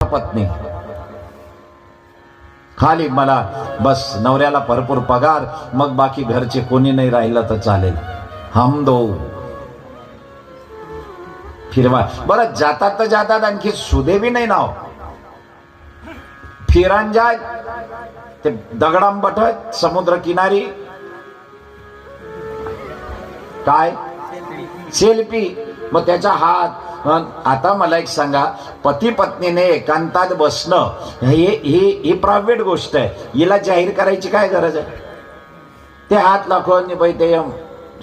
पत्नी खाली मला बस नवऱ्याला भरपूर पगार, मग बाकी घरचे कोणी नाही राहिलं तर चालेल, हम दो फिरवा. बरं जातात तर जातात, आणखी सुदैवी नाही नाव फिरान जाय ते दगडांबठत समुद्र किनारी काय सेल्फी, मग त्याचा हात. आता मला एक सांगा, पती पत्नीने एकांतात बसणं ही प्रायव्हेट गोष्ट आहे, हिला जाहीर करायची काय गरज आहे? ते हात लाखोनी बाई ते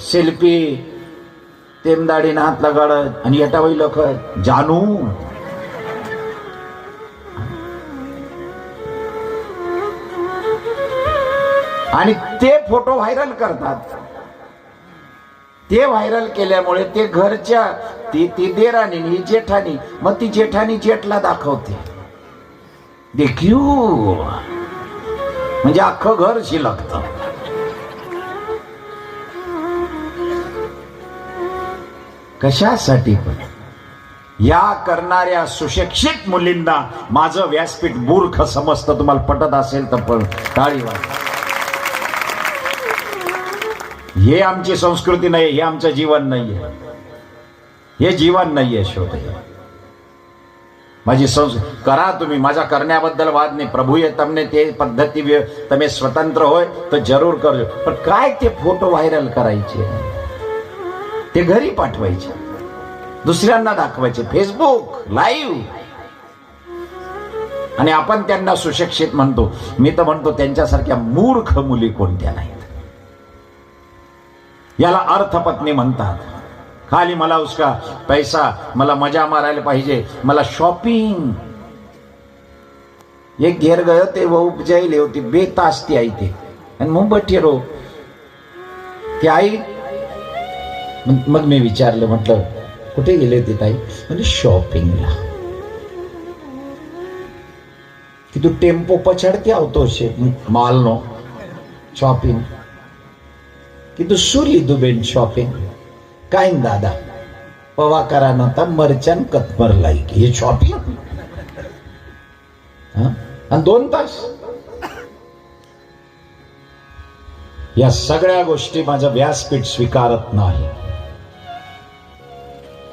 सेल्फी तेमदाडीनं हात लगाडत आणि येटा बाई लख जानू. आणि ते फोटो व्हायरल करतात. ते व्हायरल केल्यामुळे ते घरच्या ती देराणी ही जेठानी, मग ती जेठानी जेठला दाखवते देखील, म्हणजे अख्खं घर शिलकत. कशासाठी? पण या करणाऱ्या सुशिक्षित मुलींना माझं व्यासपीठ मूर्ख समजतं. तुम्हाला पटत असेल तर पण टाळी वाजवा. हे आमची संस्कृती नाही, हे आमचं जीवन नाहीये, हे जीवन नाहीये. शोध माझी करा तुम्ही, माझा करण्याबद्दल वाद नाही. प्रभू ये तमने ते पद्धती तुम्ही स्वतंत्र होय तर जरूर कर, पण काय ते फोटो व्हायरल करायचे, ते घरी पाठवायचे, दुसऱ्यांना दाखवायचे, फेसबुक लाईव्ह. आणि आपण त्यांना सुशिक्षित म्हणतो. मी तर म्हणतो त्यांच्यासारख्या मूर्ख मुली कोणत्या नाहीत. याला अर्थपत्नी म्हणतात. खाली मला उसका पैसा, मला मजा मारायला पाहिजे, मला शॉपिंग. एक घेर गयो ते वो उपजायले होती बेतास ती आई ते, आणि मग बठेरो ती आई. मग मी विचारलं, म्हटलं कुठे गेले होते ताई? म्हणजे शॉपिंगला. की तू टेम्पो पछाडते आवतो शे माल नो शॉपिंग, की तू सुली दुबेन शॉपिंग काय दादा पवा करा नव्हता मरचान कतमर लाईक हे शॉपिंग. आणि 2 तास या सगळ्या गोष्टी माझं व्यासपीठ स्वीकारत नाही.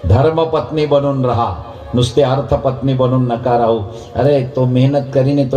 धर्मपत्नी बनून राहा, नुसते अर्थपत्नी बनून नका राहू. अरे तो मेहनत करीने तो